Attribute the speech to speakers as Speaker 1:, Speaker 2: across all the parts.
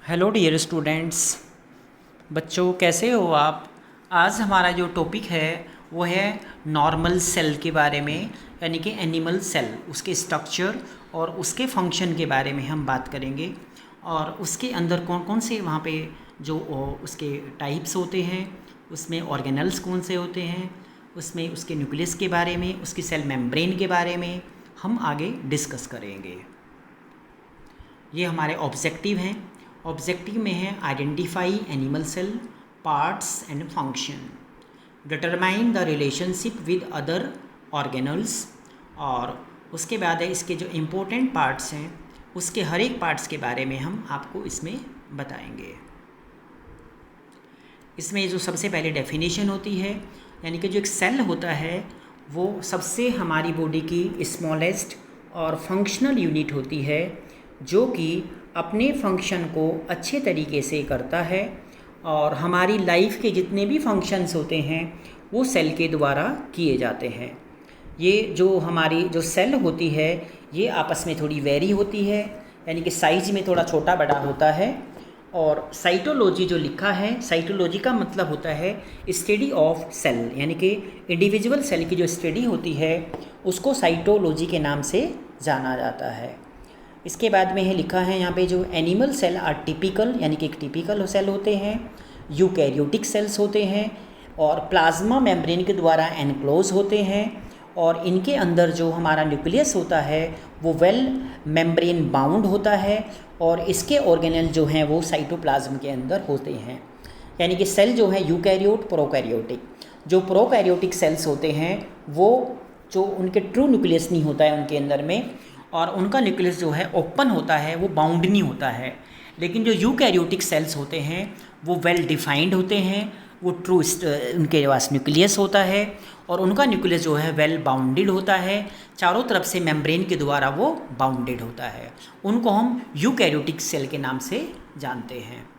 Speaker 1: Hello dear students, बच्चों कैसे हो आप। आज हमारा जो टॉपिक है वो है नॉर्मल सेल के बारे में, यानी कि एनिमल सेल, उसके स्ट्रक्चर और उसके फंक्शन के बारे में हम बात करेंगे। और उसके अंदर कौन कौन से वहाँ पे जो उसके टाइप्स होते हैं, उसमें ऑर्गेनल्स कौन से होते हैं, उसमें उसके न्यूक्लियस के बारे में, उसकी सेल मेम्ब्रेन के बारे में हम आगे डिस्कस करेंगे। ये हमारे ऑब्जेक्टिव हैं। ऑब्जेक्टिव में है identify animal cell parts and function, determine the relationship with other organelles, और उसके बाद है इसके जो इम्पोर्टेंट पार्ट्स हैं उसके हर एक पार्ट्स के बारे में हम आपको इसमें बताएंगे। इसमें जो सबसे पहले डेफिनेशन होती है, यानी कि जो एक सेल होता है वो सबसे हमारी बॉडी की स्मॉलेस्ट और फंक्शनल यूनिट होती है, जो कि अपने फंक्शन को अच्छे तरीके से करता है और हमारी लाइफ के जितने भी फंक्शंस होते हैं वो सेल के द्वारा किए जाते हैं। ये जो हमारी जो सेल होती है ये आपस में थोड़ी वेरी होती है, यानी कि साइज में थोड़ा छोटा बड़ा होता है। और साइटोलॉजी जो लिखा है, साइटोलॉजी का मतलब होता है स्टडी ऑफ सेल, यानी कि इंडिविजुअल सेल की जो स्टडी होती है उसको साइटोलॉजी के नाम से जाना जाता है। इसके बाद में है लिखा है यहाँ पे जो एनिमल सेल आर टिपिकल, यानी कि एक टिपिकल सेल होते हैं, यूकैरियोटिक सेल्स होते हैं और प्लाज्मा मेम्ब्रेन के द्वारा एनक्लोज होते हैं, और इनके अंदर जो हमारा न्यूक्लियस होता है वो वेल मेम्ब्रेन बाउंड होता है और इसके ऑर्गेनल जो हैं वो साइटोप्लाज्म के अंदर होते हैं। यानी कि सेल जो है यूकैरियोट प्रोकैरियोटिक, जो प्रोकैरियोटिक सेल्स होते हैं वो जो उनके ट्रू न्यूक्लियस नहीं होता है उनके अंदर में, और उनका न्यूक्लियस जो है ओपन होता है, वो बाउंड नहीं होता है। लेकिन जो यूकैरियोटिक सेल्स होते हैं वो वेल डिफाइंड होते हैं, वो ट्रू उनके पास न्यूक्लियस होता है और उनका न्यूक्लियस जो है वेल बाउंडेड होता है, चारों तरफ से मेम्ब्रेन के द्वारा वो बाउंडेड होता है। उनको हम यूकैरियोटिक सेल के नाम से जानते हैं।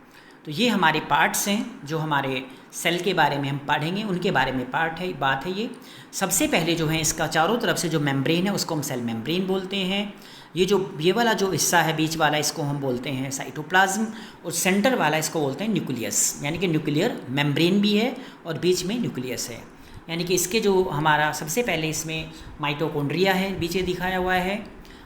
Speaker 1: तो ये हमारे पार्ट्स हैं जो हमारे सेल के बारे में हम पढ़ेंगे, उनके बारे में बात है ये। सबसे पहले जो है इसका चारों तरफ से जो मेम्ब्रेन है उसको हम सेल मेम्ब्रेन बोलते हैं। ये वाला जो हिस्सा है बीच वाला इसको हम बोलते हैं साइटोप्लाज्म, और सेंटर वाला इसको बोलते हैं न्यूक्लियस, यानी कि न्यूक्लियर मेम्ब्रेन भी है और बीच में न्यूक्लियस है। यानी कि इसके जो हमारा सबसे पहले इसमें माइटोकॉन्ड्रिया है पीछे दिखाया हुआ है,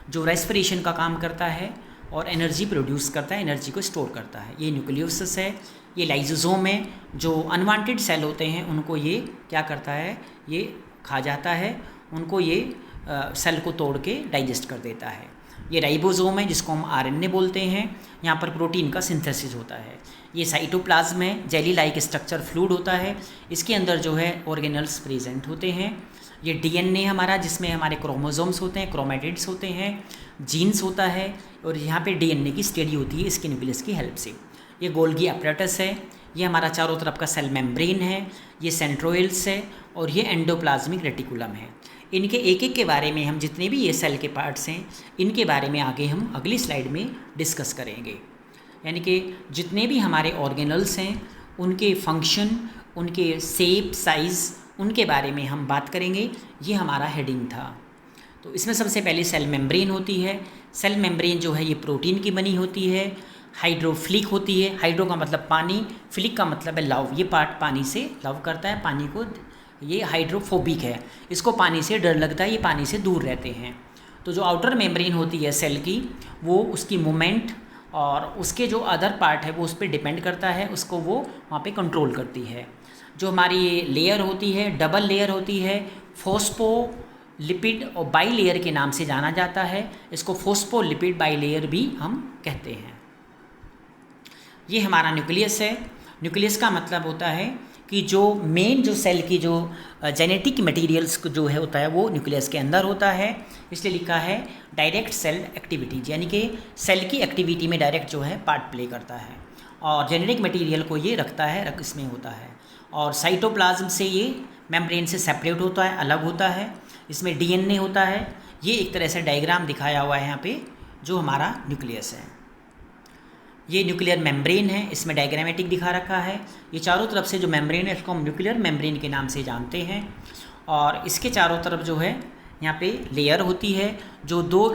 Speaker 1: जो रेस्पिरेशन का काम करता है और एनर्जी प्रोड्यूस करता है, एनर्जी को स्टोर करता है। ये न्यूक्लियोसिस है। ये लाइसोसोम है, जो अनवांटेड सेल होते हैं उनको ये क्या करता है, ये खा जाता है, उनको ये सेल को तोड़ के डाइजेस्ट कर देता है। ये राइबोसोम है जिसको हम आरएनए बोलते हैं, यहाँ पर प्रोटीन का सिंथेसिस होता है। ये साइटोप्लाज्म है, जेली लाइक स्ट्रक्चर फ्लूइड होता है, इसके अंदर जो है ऑर्गेनल्स प्रेजेंट होते हैं। ये डीएनए हमारा जिसमें हमारे क्रोमोसोम्स होते हैं, क्रोमेटिड्स होते हैं, जीन्स होता है, और यहाँ पे डीएनए की स्टडी होती है इसके न्यूक्लियस की हेल्प से। ये गोल्गी अपैरेटस है, ये हमारा चारों तरफ का सेल मेम्ब्रेन है, ये सेंट्रोइल्स है और ये एंडोप्लाज्मिक रेटिकुलम है। इनके एक एक के बारे में हम जितने भी ये सेल के पार्ट्स हैं इनके बारे में आगे हम अगली स्लाइड में डिस्कस करेंगे। यानी कि जितने भी हमारे ऑर्गेनल्स हैं उनके फंक्शन, उनके शेप, साइज़, उनके बारे में हम बात करेंगे। ये हमारा हेडिंग था। तो इसमें सबसे पहले सेल मेम्ब्रेन होती है। सेल मेम्ब्रेन जो है ये प्रोटीन की बनी होती है, हाइड्रोफिलिक होती है। हाइड्रो का मतलब पानी, फिलिक का मतलब है लव। ये पार्ट पानी से लव करता है, पानी को, ये हाइड्रोफोबिक है, इसको पानी से डर लगता है, ये पानी से दूर रहते हैं। तो जो आउटर मेम्ब्रेन होती है सेल की, वो उसकी मूवमेंट और उसके जो अदर पार्ट है वो उस पर डिपेंड करता है, उसको वो वहाँ पे कंट्रोल करती है। जो हमारी ये लेयर होती है, डबल लेयर होती है, फोस्फोलिपिड और बाई लेयर के नाम से जाना जाता है। इसको फोस्फोलिपिड बाई लेयर भी हम कहते हैं। ये हमारा न्यूक्लियस है। न्यूक्लियस का मतलब होता है कि जो मेन जो सेल की जो जेनेटिक मटेरियल्स जो है होता है वो न्यूक्लियस के अंदर होता है। इसलिए लिखा है डायरेक्ट सेल एक्टिविटीज, यानी कि सेल की एक्टिविटी में डायरेक्ट जो है पार्ट प्ले करता है, और जेनेटिक मटेरियल को ये रखता है, इसमें होता है। और साइटोप्लाज्म से ये मेम्ब्रेन से सेपरेट होता है, अलग होता है। इसमें डीएनए होता है। ये एक तरह से डायग्राम दिखाया हुआ है यहाँ पे जो हमारा न्यूक्लियस है। ये न्यूक्लियर मेम्ब्रेन है, इसमें डायग्रामेटिक दिखा रखा है। ये चारों तरफ से जो मेम्ब्रेन है इसको हम न्यूक्लियर मेम्ब्रेन के नाम से जानते हैं। और इसके चारों तरफ जो है यहाँ पे लेयर होती है, जो दो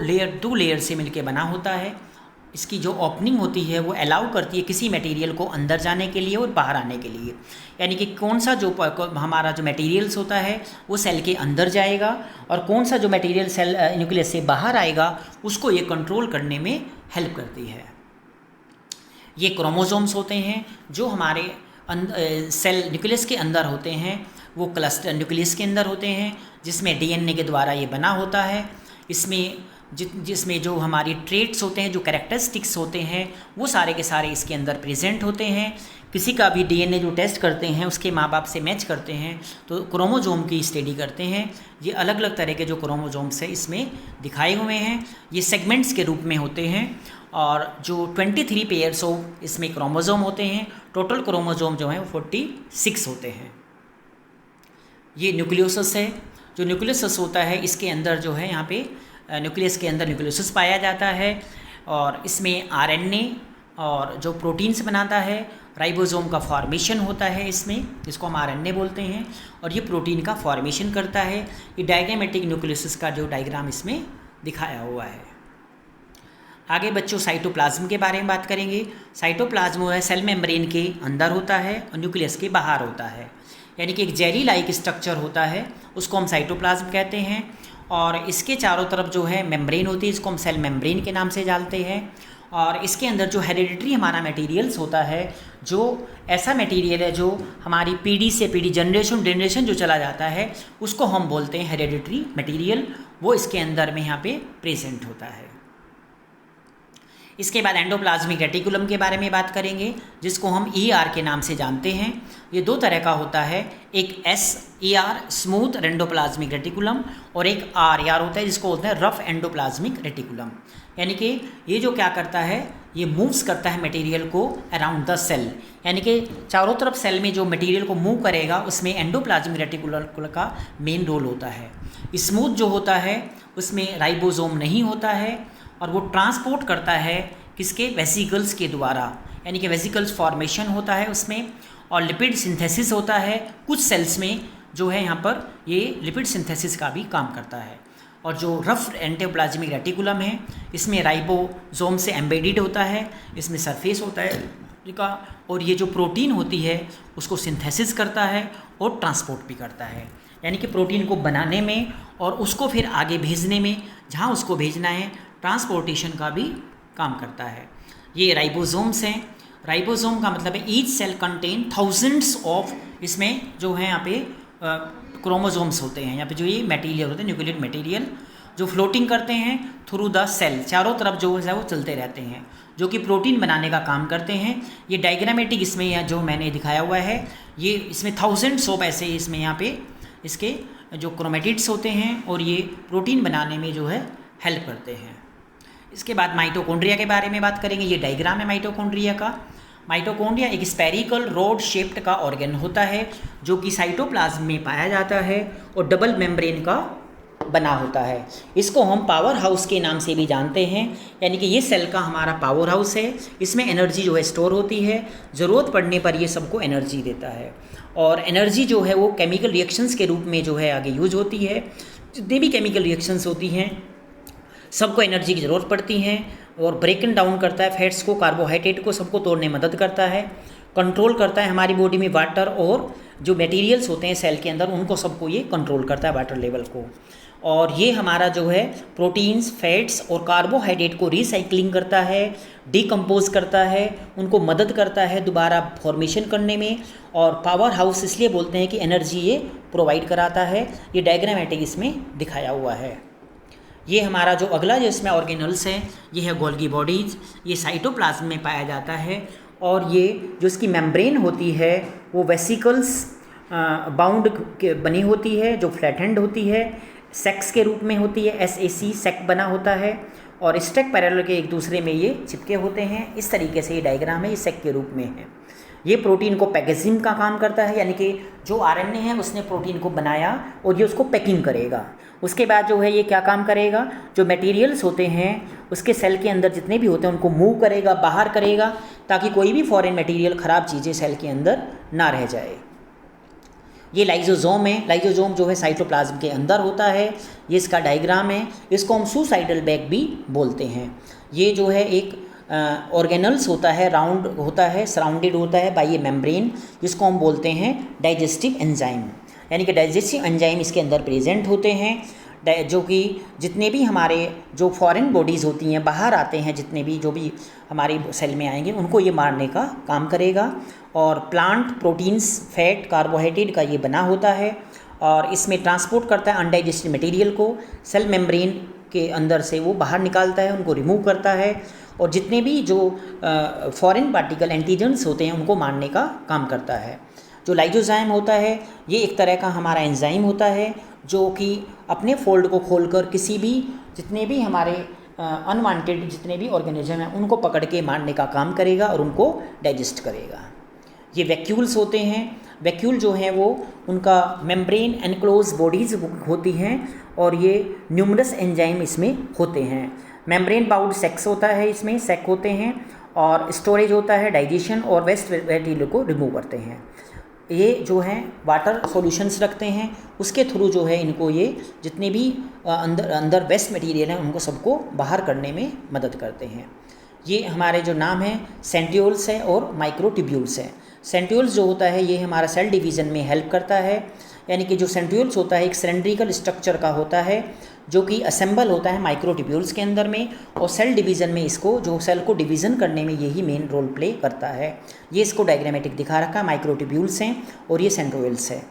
Speaker 1: लेयर से मिलके बना होता है। इसकी जो ओपनिंग होती है वो अलाउ करती है किसी मटेरियल को अंदर जाने के लिए और बाहर आने के लिए। यानी कि कौन सा जो हमारा जो मटेरियल्स होता है वो सेल के अंदर जाएगा और कौन सा जो मटेरियल सेल न्यूक्लियस से बाहर आएगा उसको ये कंट्रोल करने में हेल्प करती है। ये क्रोमोसोम्स होते हैं जो हमारे सेल न्यूक्लियस के अंदर होते हैं, वो क्लस्टर न्यूक्लियस के अंदर होते हैं जिसमें डीएनए के द्वारा ये बना होता है। इसमें जिसमें जो हमारी ट्रेट्स होते हैं, जो कैरेक्टरिस्टिक्स होते हैं, वो सारे के सारे इसके अंदर प्रेजेंट होते हैं। किसी का भी डीएनए जो टेस्ट करते हैं उसके माँ बाप से मैच करते हैं तो क्रोमोसोम की स्टडी करते हैं। ये अलग अलग तरह के जो क्रोमोसोम्स हैं इसमें दिखाए हुए हैं, ये सेगमेंट्स के रूप में होते हैं और जो 23 पेयर्स ऑफ इसमें क्रोमोसोम होते हैं, टोटल क्रोमोसोम जो है वो 46 होते हैं। ये न्यूक्लियोसस है। जो न्यूक्लियोसस होता है इसके अंदर जो है यहाँ पे न्यूक्लियस के अंदर न्यूक्लियोसस पाया जाता है और इसमें आरएनए और जो प्रोटीन्स बनाता है, राइबोसोम का फॉर्मेशन होता है इसमें, जिसको हम आरएनए बोलते हैं, और ये प्रोटीन का फॉर्मेशन करता है। ये डायग्रामेटिक न्यूक्लियोसिस का जो डायग्राम इसमें दिखाया हुआ है। आगे बच्चों साइटोप्लाज्म के बारे में बात करेंगे। साइटोप्लाज्म वो है सेल मेम्ब्रेन के अंदर होता है और न्यूक्लियस के बाहर होता है, यानी कि एक जेली लाइक स्ट्रक्चर होता है, उसको हम साइटोप्लाज्म कहते हैं। और इसके चारों तरफ जो है मेम्ब्रेन होती है, इसको हम सेल मेम्ब्रेन के नाम से जानते हैं। और इसके अंदर जो हेरिडिटरी हमारा मटेरियल्स होता है, जो ऐसा मटेरियल है जो हमारी पीढ़ी से पीढ़ी, जनरेशन जनरेशन जो चला जाता है, उसको हम बोलते हैं हेरिडिटरी मटेरियल, वो इसके अंदर में यहाँ पे प्रेजेंट होता है। इसके बाद एंडोप्लाज्मिक रेटिकुलम के बारे में बात करेंगे, जिसको हम ER के नाम से जानते हैं। ये दो तरह का होता है, एक SER स्मूथ एंडोप्लाज्मिक रेटिकुलम और एक RER होता है जिसको बोलते हैं रफ एंडोप्लाज्मिक रेटिकुलम। यानी कि ये जो क्या करता है, ये मूव्स करता है मटेरियल को अराउंड द सेल, यानी कि चारों तरफ सेल में जो मटेरियल को मूव करेगा उसमें एंडोप्लाज्मिक रेटिकुलम का मेन रोल होता है। स्मूथ जो होता है उसमें राइबोसोम नहीं होता है और वो ट्रांसपोर्ट करता है किसके, वेसिकल्स के द्वारा, यानी कि वेसिकल्स फॉर्मेशन होता है उसमें, और लिपिड सिंथेसिस होता है। कुछ सेल्स में जो है यहाँ पर ये लिपिड सिंथेसिस का भी काम करता है। और जो रफ एंडोप्लाज्मिक रेटिकुलम है इसमें राइबोसोम से एम्बेडेड होता है, इसमें सरफेस होता है का, और ये जो प्रोटीन होती है उसको सिंथेसिस करता है और ट्रांसपोर्ट भी करता है, यानी कि प्रोटीन को बनाने में और उसको फिर आगे भेजने में, जहाँ उसको भेजना है, ट्रांसपोर्टेशन का भी काम करता है। ये राइबोसोम्स हैं। राइबोसोम का मतलब है each cell contain thousands of, इसमें जो है यहाँ पे क्रोमोसोम्स होते हैं, यहाँ पे जो ये मटेरियल होते हैं, न्यूक्लियर मटेरियल, जो फ्लोटिंग करते हैं थ्रू द सेल, चारों तरफ जो है वो चलते रहते हैं, जो कि प्रोटीन बनाने का काम करते हैं। ये डायग्रामेटिक इसमें या जो मैंने दिखाया हुआ है, ये इसमें थाउजेंड्स ऑफ ऐसे इसमें यहाँ पे इसके जो क्रोमेटिड्स होते हैं और ये प्रोटीन बनाने में जो है हेल्प करते हैं। इसके बाद माइटोकॉन्ड्रिया के बारे में बात करेंगे। ये डायग्राम है माइटोकॉन्ड्रिया का। माइटोकॉन्ड्रिया एक स्पेरिकल रोड शेप्ड का ऑर्गन होता है जो कि साइटोप्लाज्म में पाया जाता है और डबल मेम्ब्रेन का बना होता है। इसको हम पावर हाउस के नाम से भी जानते हैं, यानी कि ये सेल का हमारा पावर हाउस है। इसमें एनर्जी जो है स्टोर होती है, ज़रूरत पड़ने पर ये सबको एनर्जी देता है और एनर्जी जो है वो केमिकल रिएक्शंस के रूप में जो है आगे यूज होती है। जितनी भी केमिकल रिएक्शंस होती हैं सबको एनर्जी की ज़रूरत पड़ती है और ब्रेकन डाउन करता है फैट्स को, कार्बोहाइड्रेट को, सबको तोड़ने में मदद करता है, कंट्रोल करता है हमारी बॉडी में वाटर और जो मटेरियल्स होते हैं सेल के अंदर उनको सबको ये कंट्रोल करता है, वाटर लेवल को। और ये हमारा जो है प्रोटीन्स, फैट्स और कार्बोहाइड्रेट को रिसाइकलिंग करता है, डिकम्पोज करता है, उनको मदद करता है दोबारा फॉर्मेशन करने में। और पावर हाउस इसलिए बोलते हैं कि एनर्जी ये प्रोवाइड कराता है। ये डायग्रामेटिक इसमें दिखाया हुआ है। ये हमारा जो अगला जो इसमें ऑर्गेनल्स हैं ये है गोल्गी बॉडीज़। ये साइटोप्लाज्म में पाया जाता है और ये जो इसकी मेम्ब्रेन होती है वो वेसिकल्स बाउंड बनी होती है, जो फ्लैटेंड होती है, सेक्स के रूप में होती है, SAC सेक बना होता है और स्टेक पैरेलल के एक दूसरे में ये चिपके होते हैं। इस तरीके से ये डायग्राम है, ये सेक के रूप में है। ये प्रोटीन को पैकेजिंग का काम करता है, यानी कि जो RNA है उसने प्रोटीन को बनाया और ये उसको पैकिंग करेगा। उसके बाद जो है ये क्या काम करेगा, जो मटेरियल्स होते हैं उसके सेल के अंदर जितने भी होते हैं उनको मूव करेगा, बाहर करेगा, ताकि कोई भी फॉरेन मटेरियल, ख़राब चीज़ें सेल के अंदर ना रह जाए। ये लाइजोसोम है। लाइजोसोम जो है साइटोप्लाज्म के अंदर होता है। ये इसका डायग्राम है। इसको हम सुसाइडल बैग भी बोलते हैं। ये जो है एक ऑर्गेनल्स होता है, राउंड होता है, सराउंडेड होता है बाय ए मेम्ब्रेन, जिसको हम बोलते हैं डाइजेस्टिव एंजाइम। यानी कि डाइजेस्टिव एंजाइम इसके अंदर प्रेजेंट होते हैं, जो कि जितने भी हमारे जो फॉरेन बॉडीज़ होती हैं, बाहर आते हैं, जितने भी जो भी हमारी सेल में आएंगे उनको ये मारने का काम करेगा। और प्लांट प्रोटीन्स, फैट, कार्बोहाइड्रेट का ये बना होता है और इसमें ट्रांसपोर्ट करता है अनडाइजेस्टेड मटेरियल को, सेल मेम्ब्रेन के अंदर से वो बाहर निकालता है, उनको रिमूव करता है और जितने भी जो फॉरेन पार्टिकल एंटीजेंस होते हैं उनको मारने का काम करता है। जो लाइजोजाइम होता है ये एक तरह का हमारा एंजाइम होता है जो कि अपने फोल्ड को खोलकर किसी भी जितने भी हमारे अनवांटेड जितने भी ऑर्गेनिज्म हैं उनको पकड़ के मारने का काम करेगा और उनको डाइजेस्ट करेगा। ये वैक्यूल्स होते हैं। वैक्यूल जो हैं वो उनका मेम्ब्रेन एनक्लोज बॉडीज़ होती हैं और ये न्यूमरस एंजाइम इसमें होते हैं। मेम्ब्रेन बाउंड सेक्स होता है, इसमें सेक होते हैं और स्टोरेज होता है, डाइजेशन और वेस्ट मटेरियल को रिमूव करते हैं। ये जो हैं वाटर सॉल्यूशंस रखते हैं, उसके थ्रू जो है इनको ये जितने भी अंदर वेस्ट मटेरियल हैं उनको सबको बाहर करने में मदद करते हैं। ये हमारे जो नाम है सेंट्रियोल्स है और माइक्रोट्यूब्यूल्स है। सेंट्रियोल्स जो होता है ये हमारा सेल डिवीज़न में हेल्प करता है, यानी कि जो सेंट्रियोल्स होता है एक सिलेंड्रिकल स्ट्रक्चर का होता है जो कि असेंबल होता है माइक्रोट्यूब्यूल्स के अंदर में और सेल डिवीज़न में इसको जो सेल को डिवीज़न करने में यही मेन रोल प्ले करता है। ये इसको डायग्रामेटिक दिखा रखा है, माइक्रोट्यूब्यूल्स हैं और ये सेंट्रियोल्स है।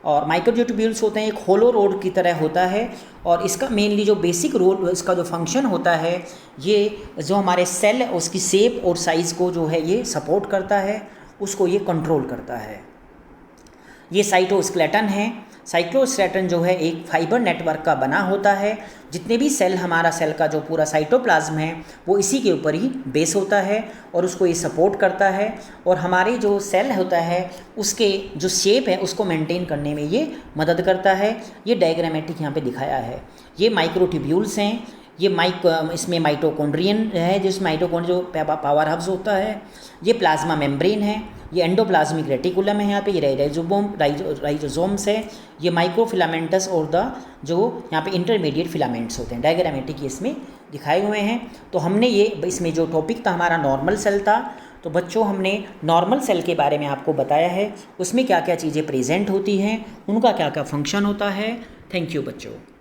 Speaker 1: और माइक्रोट्यूब्यूल्स होते हैं एक होलो रोड की तरह होता है और इसका मेनली जो बेसिक रोल इसका जो फंक्शन होता है ये जो हमारे सेल उसकी शेप और साइज़ को जो है ये सपोर्ट करता है, उसको ये कंट्रोल करता है। ये साइटोस्केलेटन है। साइटोस्केलेटन जो है एक फाइबर नेटवर्क का बना होता है। जितने भी सेल हमारा सेल का जो पूरा साइटोप्लाज्म है वो इसी के ऊपर ही बेस होता है और उसको ये सपोर्ट करता है और हमारे जो सेल होता है उसके जो शेप है उसको मेंटेन करने में ये मदद करता है। ये डायग्रामेटिक यहाँ पे दिखाया है। ये माइक्रोट्यूब्यूल्स हैं। ये इसमें माइटोकॉन्ड्रियन है, जिस माइटोकॉन्ड्रिया जो पावर हब्स होता है। ये प्लाज्मा मेम्ब्रेन है। ये एंडोप्लाज्मिक रेटिकुलम है, यहाँ पे ये राइजोसोम्स है। ये माइक्रोफिलामेंटस और जो यहाँ पे इंटरमीडिएट फिलामेंट्स होते हैं, डायग्रामेटिक ये इसमें दिखाए हुए हैं। तो हमने ये इसमें जो टॉपिक था हमारा नॉर्मल सेल था, तो बच्चों हमने नॉर्मल सेल के बारे में आपको बताया है, उसमें क्या क्या चीज़ें प्रेजेंट होती हैं, उनका क्या क्या फंक्शन होता है। थैंक यू बच्चों।